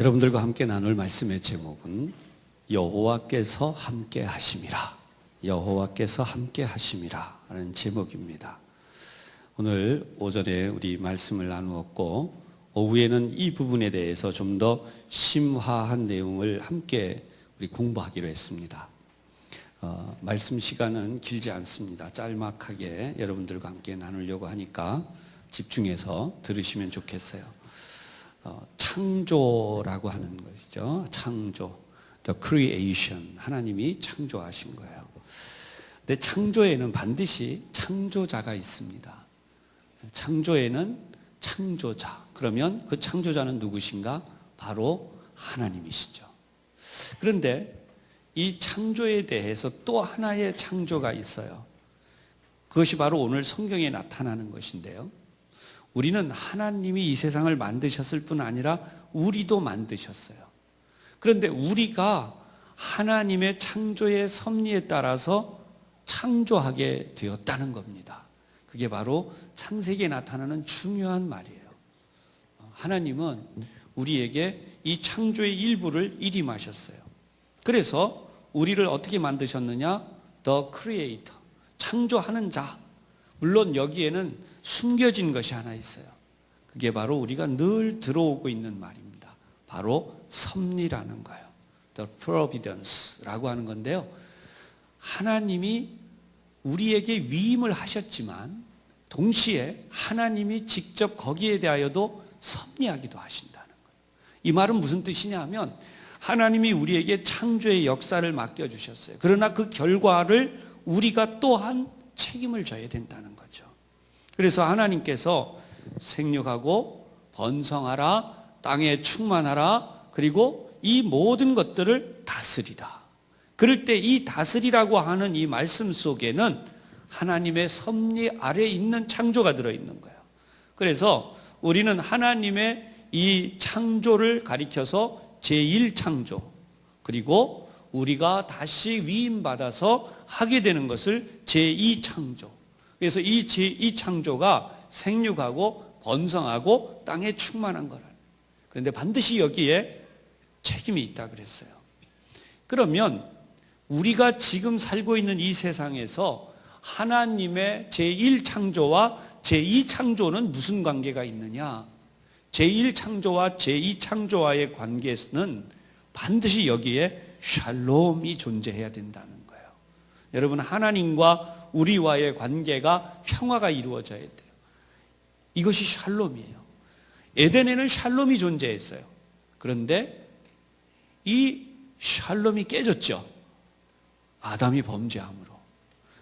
여러분들과 함께 나눌 말씀의 제목은 여호와께서 함께 하심이라, 여호와께서 함께 하심이라 라는 제목입니다. 오늘 오전에 우리 말씀을 나누었고 오후에는 이 부분에 대해서 좀 더 심화한 내용을 함께 우리 공부하기로 했습니다. 말씀 시간은 길지 않습니다. 짤막하게 여러분들과 함께 나누려고 하니까 집중해서 들으시면 좋겠어요. 창조라고 하는 것이죠. 창조, the creation, 하나님이 창조하신 거예요. 근데 창조에는 반드시 창조자가 있습니다. 창조에는 창조자, 그러면 그 창조자는 누구신가? 바로 하나님이시죠. 그런데 이 창조에 대해서 또 하나의 창조가 있어요. 그것이 바로 오늘 성경에 나타나는 것인데요, 우리는 하나님이 이 세상을 만드셨을 뿐 아니라 우리도 만드셨어요. 그런데 우리가 하나님의 창조의 섭리에 따라서 창조하게 되었다는 겁니다. 그게 바로 창세기에 나타나는 중요한 말이에요. 하나님은 우리에게 이 창조의 일부를 일임하셨어요. 그래서 우리를 어떻게 만드셨느냐? The Creator, 창조하는 자. 물론 여기에는 숨겨진 것이 하나 있어요. 그게 바로 우리가 늘 들어오고 있는 말입니다. 바로 섭리라는 거예요. The Providence라고 하는 건데요, 하나님이 우리에게 위임을 하셨지만 동시에 하나님이 직접 거기에 대하여도 섭리하기도 하신다는 거예요. 이 말은 무슨 뜻이냐 하면, 하나님이 우리에게 창조의 역사를 맡겨주셨어요. 그러나 그 결과를 우리가 또한 책임을 져야 된다는 거죠. 그래서 하나님께서 생육하고 번성하라, 땅에 충만하라, 그리고 이 모든 것들을 다스리라. 그럴 때 이 다스리라고 하는 이 말씀 속에는 하나님의 섭리 아래에 있는 창조가 들어있는 거예요. 그래서 우리는 하나님의 이 창조를 가리켜서 제1창조, 그리고 우리가 다시 위임받아서 하게 되는 것을 제2창조. 그래서 이 제2창조가 생육하고 번성하고 땅에 충만한 거라. 그런데 반드시 여기에 책임이 있다 그랬어요. 그러면 우리가 지금 살고 있는 이 세상에서 하나님의 제1창조와 제2창조는 무슨 관계가 있느냐? 제1창조와 제2창조와의 관계는 반드시 여기에 샬롬이 존재해야 된다는 거예요. 여러분, 하나님과 우리와의 관계가 평화가 이루어져야 돼요. 이것이 샬롬이에요. 에덴에는 샬롬이 존재했어요. 그런데 이 샬롬이 깨졌죠. 아담이 범죄함으로.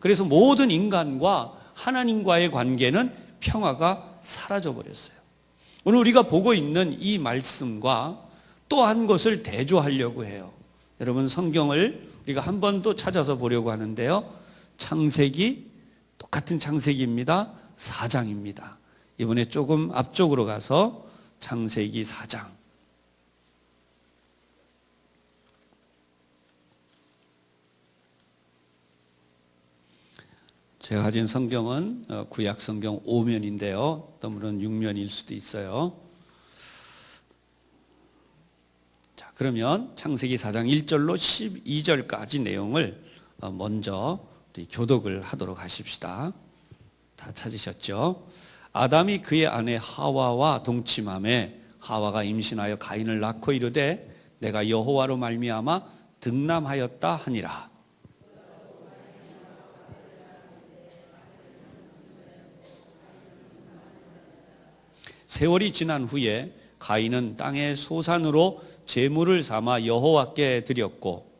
그래서 모든 인간과 하나님과의 관계는 평화가 사라져버렸어요. 오늘 우리가 보고 있는 이 말씀과 또 한 것을 대조하려고 해요. 여러분, 성경을 우리가 한 번 더 찾아서 보려고 하는데요, 창세기, 똑같은 창세기입니다. 4장입니다. 이번에 조금 앞쪽으로 가서 창세기 4장. 제가 가진 성경은 구약 성경 5면인데요, 때문에 6면일 수도 있어요. 자, 그러면 창세기 4장 1절로 12절까지 내용을 먼저 우리 교독을 하도록 하십시다. 다 찾으셨죠? 아담이 그의 아내 하와와 동침하매 하와가 임신하여 가인을 낳고 이르되 내가 여호와로 말미암아 득남하였다 하니라. 세월이 지난 후에 가인은 땅의 소산으로 제물을 삼아 여호와께 드렸고,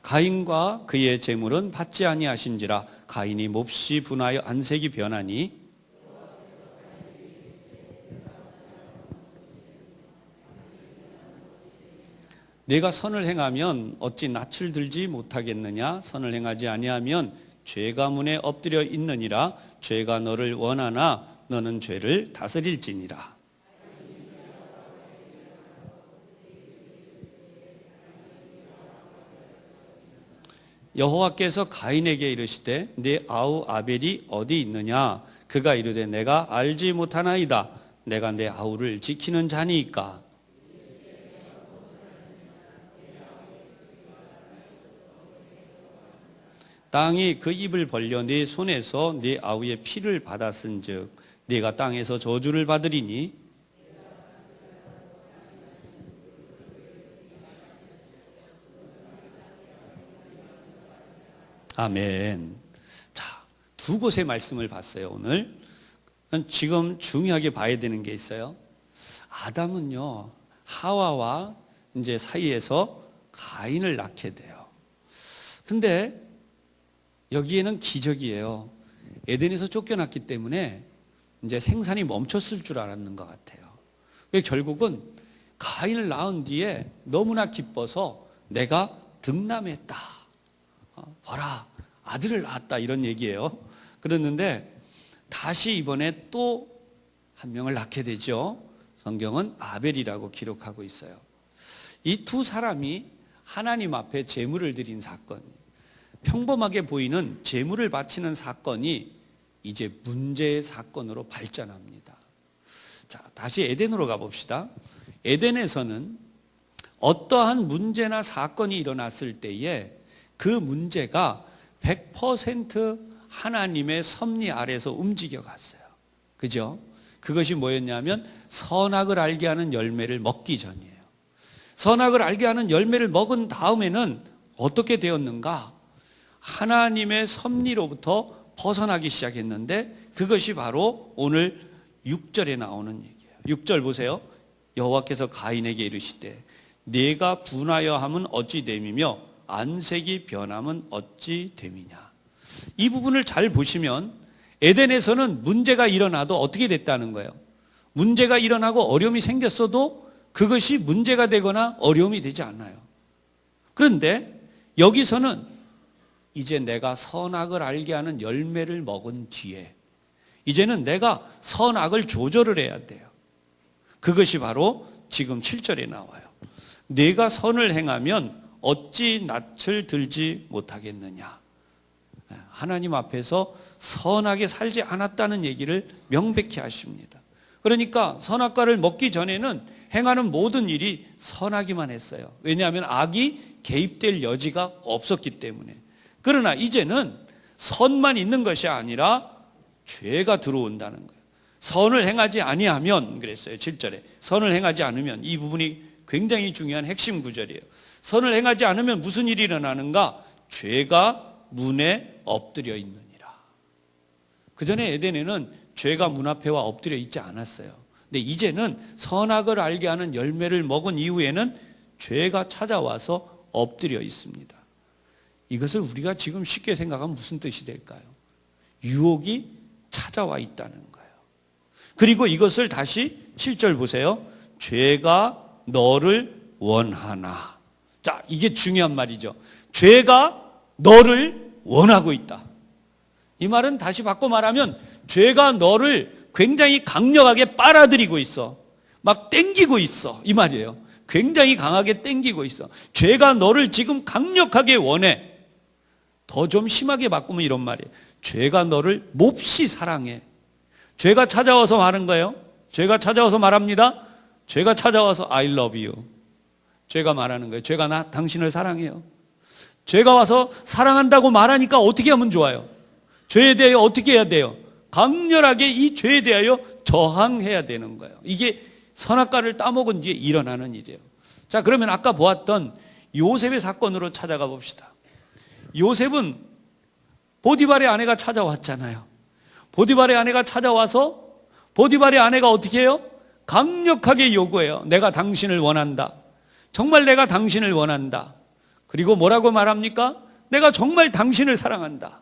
가인과 그의 제물은 받지 아니하신지라. 가인이 몹시 분하여 안색이 변하니 내가 선을 행하면 어찌 낯을 들지 못하겠느냐? 선을 행하지 아니하면 죄가 문에 엎드려 있느니라. 죄가 너를 원하나 너는 죄를 다스릴지니라. 여호와께서 가인에게 이르시되 네 아우 아벨이 어디 있느냐? 그가 이르되 내가 알지 못하나이다. 내가 내 아우를 지키는 자니이까. 땅이 그 입을 벌려 네 손에서 네 아우의 피를 받았은즉 네가 땅에서 저주를 받으리니. 아멘. 자, 두 곳의 말씀을 봤어요, 오늘. 지금 중요하게 봐야 되는 게 있어요. 아담은요, 하와와 이제 사이에서 가인을 낳게 돼요. 근데 여기에는 기적이에요. 에덴에서 쫓겨났기 때문에 이제 생산이 멈췄을 줄 알았는 것 같아요. 결국은 가인을 낳은 뒤에 너무나 기뻐서 내가 득남했다. 봐라, 아들을 낳았다, 이런 얘기예요. 그랬는데 다시 이번에 또 한 명을 낳게 되죠. 성경은 아벨이라고 기록하고 있어요. 이 두 사람이 하나님 앞에 제물을 드린 사건이, 평범하게 보이는 제물을 바치는 사건이 이제 문제의 사건으로 발전합니다. 자, 다시 에덴으로 가봅시다. 에덴에서는 어떠한 문제나 사건이 일어났을 때에 그 문제가 100% 하나님의 섭리 아래서 움직여 갔어요. 그죠? 그것이 뭐였냐면 선악을 알게 하는 열매를 먹기 전이에요. 선악을 알게 하는 열매를 먹은 다음에는 어떻게 되었는가? 하나님의 섭리로부터 벗어나기 시작했는데 그것이 바로 오늘 6절에 나오는 얘기예요. 6절 보세요. 여호와께서 가인에게 이르시되 네가 분하여 함은 어찌 됨이며 안색이 변함은 어찌 됨이냐. 이 부분을 잘 보시면 에덴에서는 문제가 일어나도 어떻게 됐다는 거예요. 문제가 일어나고 어려움이 생겼어도 그것이 문제가 되거나 어려움이 되지 않아요. 그런데 여기서는 이제 내가 선악을 알게 하는 열매를 먹은 뒤에 이제는 내가 선악을 조절을 해야 돼요. 그것이 바로 지금 7절에 나와요. 내가 선을 행하면 어찌 낯을 들지 못하겠느냐. 하나님 앞에서 선하게 살지 않았다는 얘기를 명백히 하십니다. 그러니까 선악과를 먹기 전에는 행하는 모든 일이 선하기만 했어요. 왜냐하면 악이 개입될 여지가 없었기 때문에. 그러나 이제는 선만 있는 것이 아니라 죄가 들어온다는 거예요. 선을 행하지 아니하면 그랬어요. 7절에 선을 행하지 않으면, 이 부분이 굉장히 중요한 핵심 구절이에요. 선을 행하지 않으면 무슨 일이 일어나는가? 죄가 문에 엎드려 있느니라. 그 전에 에덴에는 죄가 문 앞에와 엎드려 있지 않았어요. 근데 이제는 선악을 알게 하는 열매를 먹은 이후에는 죄가 찾아와서 엎드려 있습니다. 이것을 우리가 지금 쉽게 생각하면 무슨 뜻이 될까요? 유혹이 찾아와 있다는 거예요. 그리고 이것을 다시 7절 보세요. 죄가 너를 원하나. 자, 이게 중요한 말이죠. 죄가 너를 원하고 있다. 이 말은 다시 바꿔 말하면 죄가 너를 굉장히 강력하게 빨아들이고 있어. 막 땡기고 있어. 이 말이에요. 굉장히 강하게 땡기고 있어. 죄가 너를 지금 강력하게 원해. 더 좀 심하게 바꾸면 이런 말이에요. 죄가 너를 몹시 사랑해. 죄가 찾아와서 말하는 거예요. 죄가 찾아와서 말합니다. 죄가 찾아와서 I love you. 죄가 말하는 거예요. 죄가 당신을 사랑해요. 죄가 와서 사랑한다고 말하니까 어떻게 하면 좋아요? 죄에 대하여 어떻게 해야 돼요? 강렬하게 이 죄에 대하여 저항해야 되는 거예요. 이게 선악과를 따먹은 뒤에 일어나는 일이에요. 자, 그러면 아까 보았던 요셉의 사건으로 찾아가 봅시다. 요셉은 보디발의 아내가 찾아왔잖아요. 보디발의 아내가 찾아와서 보디발의 아내가 어떻게 해요? 강력하게 요구해요. 내가 당신을 원한다. 정말 내가 당신을 원한다. 그리고 뭐라고 말합니까? 내가 정말 당신을 사랑한다.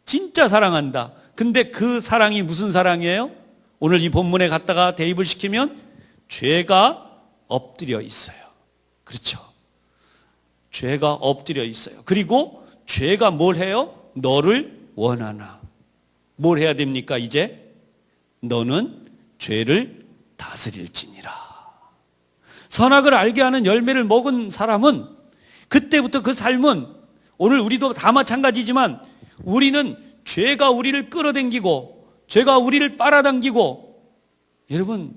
진짜 사랑한다. 근데 그 사랑이 무슨 사랑이에요? 오늘 이 본문에 갖다가 대입을 시키면 죄가 엎드려 있어요. 그렇죠? 죄가 엎드려 있어요. 그리고 죄가 뭘 해요? 너를 원하나. 뭘 해야 됩니까? 이제 너는 죄를 다스릴지니라. 선악을 알게 하는 열매를 먹은 사람은 그때부터 그 삶은 오늘 우리도 다 마찬가지지만 우리는 죄가 우리를 끌어당기고 죄가 우리를 빨아당기고, 여러분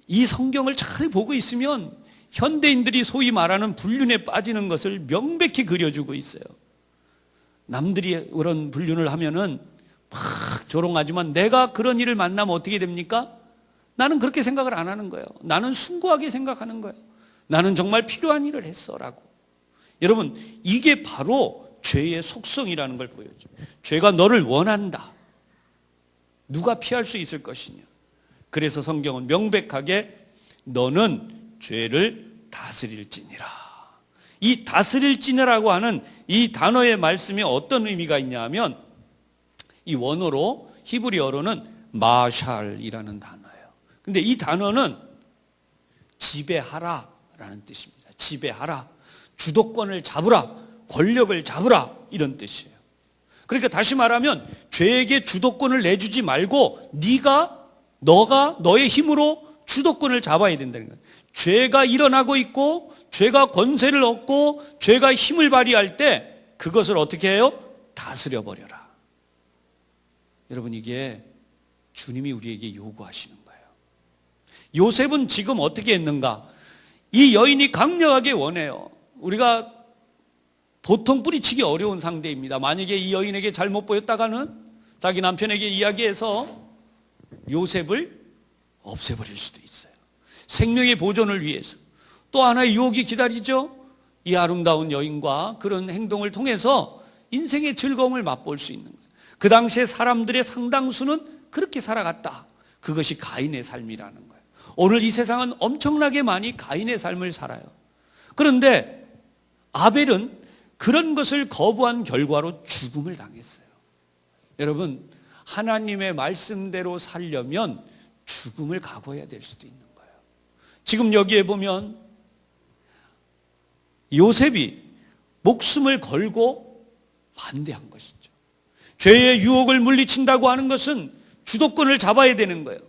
이 성경을 잘 보고 있으면 현대인들이 소위 말하는 불륜에 빠지는 것을 명백히 그려주고 있어요. 남들이 그런 불륜을 하면은 막 조롱하지만 내가 그런 일을 만나면 어떻게 됩니까? 나는 그렇게 생각을 안 하는 거예요. 나는 숭고하게 생각하는 거예요. 나는 정말 필요한 일을 했어 라고. 여러분 이게 바로 죄의 속성이라는 걸 보여줘요. 죄가 너를 원한다. 누가 피할 수 있을 것이냐. 그래서 성경은 명백하게 너는 죄를 다스릴지니라. 이 다스릴지니라고 하는 이 단어의 말씀이 어떤 의미가 있냐 하면, 이 원어로 히브리어로는 마샬이라는 단어예요. 근데 이 단어는 지배하라라는 뜻입니다. 지배하라, 주도권을 잡으라, 권력을 잡으라, 이런 뜻이에요. 그러니까 다시 말하면 죄에게 주도권을 내주지 말고 너가 너의 힘으로 주도권을 잡아야 된다는 거예요. 죄가 일어나고 있고 죄가 권세를 얻고 죄가 힘을 발휘할 때 그것을 어떻게 해요? 다스려 버려라. 여러분 이게 주님이 우리에게 요구하시는 거예요. 요셉은 지금 어떻게 했는가? 이 여인이 강력하게 원해요. 우리가 보통 뿌리치기 어려운 상대입니다. 만약에 이 여인에게 잘못 보였다가는 자기 남편에게 이야기해서 요셉을 없애버릴 수도 있어요. 생명의 보존을 위해서. 또 하나의 유혹이 기다리죠. 이 아름다운 여인과 그런 행동을 통해서 인생의 즐거움을 맛볼 수 있는 거예요. 그 당시에 사람들의 상당수는 그렇게 살아갔다. 그것이 가인의 삶이라는 거예요. 오늘 이 세상은 엄청나게 많이 가인의 삶을 살아요. 그런데 아벨은 그런 것을 거부한 결과로 죽음을 당했어요. 여러분 하나님의 말씀대로 살려면 죽음을 각오해야 될 수도 있는 거예요. 지금 여기에 보면 요셉이 목숨을 걸고 반대한 것이죠. 죄의 유혹을 물리친다고 하는 것은 주도권을 잡아야 되는 거예요.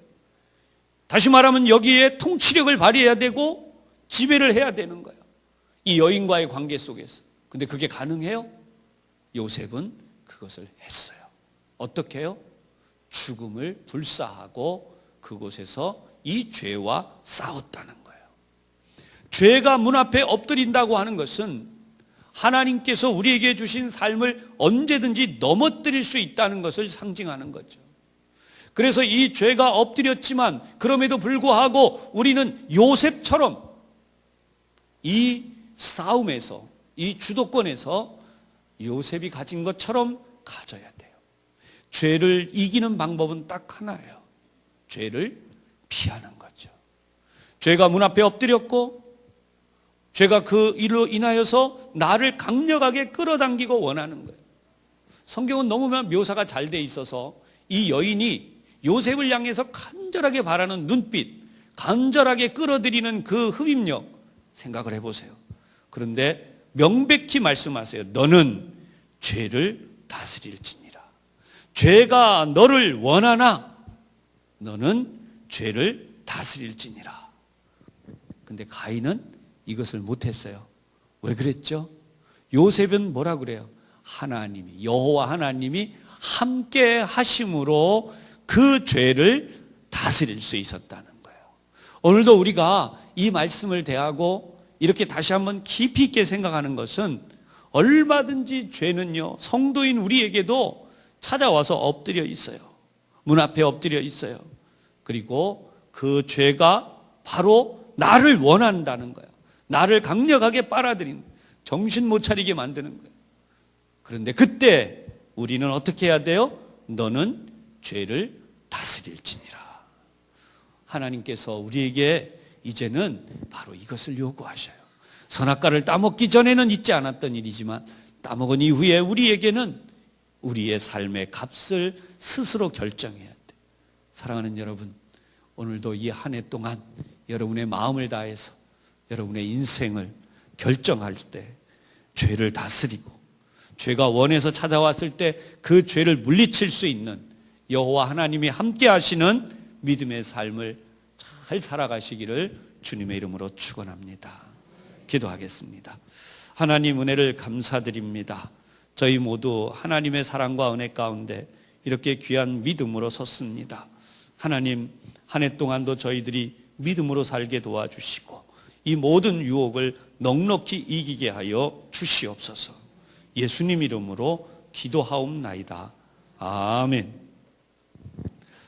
다시 말하면 여기에 통치력을 발휘해야 되고 지배를 해야 되는 거예요. 이 여인과의 관계 속에서. 근데 그게 가능해요? 요셉은 그것을 했어요. 어떻게 해요? 죽음을 불사하고 그곳에서 이 죄와 싸웠다는 거예요. 죄가 문 앞에 엎드린다고 하는 것은 하나님께서 우리에게 주신 삶을 언제든지 넘어뜨릴 수 있다는 것을 상징하는 거죠. 그래서 이 죄가 엎드렸지만 그럼에도 불구하고 우리는 요셉처럼 이 싸움에서, 이 주도권에서 요셉이 가진 것처럼 가져야 돼요. 죄를 이기는 방법은 딱 하나예요. 죄를 피하는 거죠. 죄가 문 앞에 엎드렸고 죄가 그 일로 인하여서 나를 강력하게 끌어당기고 원하는 거예요. 성경은 너무 묘사가 잘 돼 있어서 이 여인이 요셉을 향해서 간절하게 바라는 눈빛, 간절하게 끌어들이는 그 흡입력 생각을 해보세요. 그런데 명백히 말씀하세요. 너는 죄를 다스릴지니라. 죄가 너를 원하나 너는 죄를 다스릴지니라. 근데 가인은 이것을 못했어요. 왜 그랬죠? 요셉은 뭐라 그래요? 하나님이, 여호와 하나님이 함께 하심으로 그 죄를 다스릴 수 있었다는 거예요. 오늘도 우리가 이 말씀을 대하고 이렇게 다시 한번 깊이 있게 생각하는 것은 얼마든지 죄는요, 성도인 우리에게도 찾아와서 엎드려 있어요. 문 앞에 엎드려 있어요. 그리고 그 죄가 바로 나를 원한다는 거예요. 나를 강력하게 빨아들이는, 정신 못 차리게 만드는 거예요. 그런데 그때 우리는 어떻게 해야 돼요? 너는 죄를 다스릴지니라. 하나님께서 우리에게 이제는 바로 이것을 요구하셔요. 선악과를 따먹기 전에는 있지 않았던 일이지만 따먹은 이후에 우리에게는 우리의 삶의 값을 스스로 결정해야 돼. 사랑하는 여러분, 오늘도 이 한 해 동안 여러분의 마음을 다해서 여러분의 인생을 결정할 때 죄를 다스리고 죄가 원해서 찾아왔을 때 그 죄를 물리칠 수 있는 여호와 하나님이 함께 하시는 믿음의 삶을 잘 살아가시기를 주님의 이름으로 축원합니다. 기도하겠습니다. 하나님 은혜를 감사드립니다. 저희 모두 하나님의 사랑과 은혜 가운데 이렇게 귀한 믿음으로 섰습니다. 하나님, 한 해 동안도 저희들이 믿음으로 살게 도와주시고 이 모든 유혹을 넉넉히 이기게 하여 주시옵소서. 예수님 이름으로 기도하옵나이다. 아멘.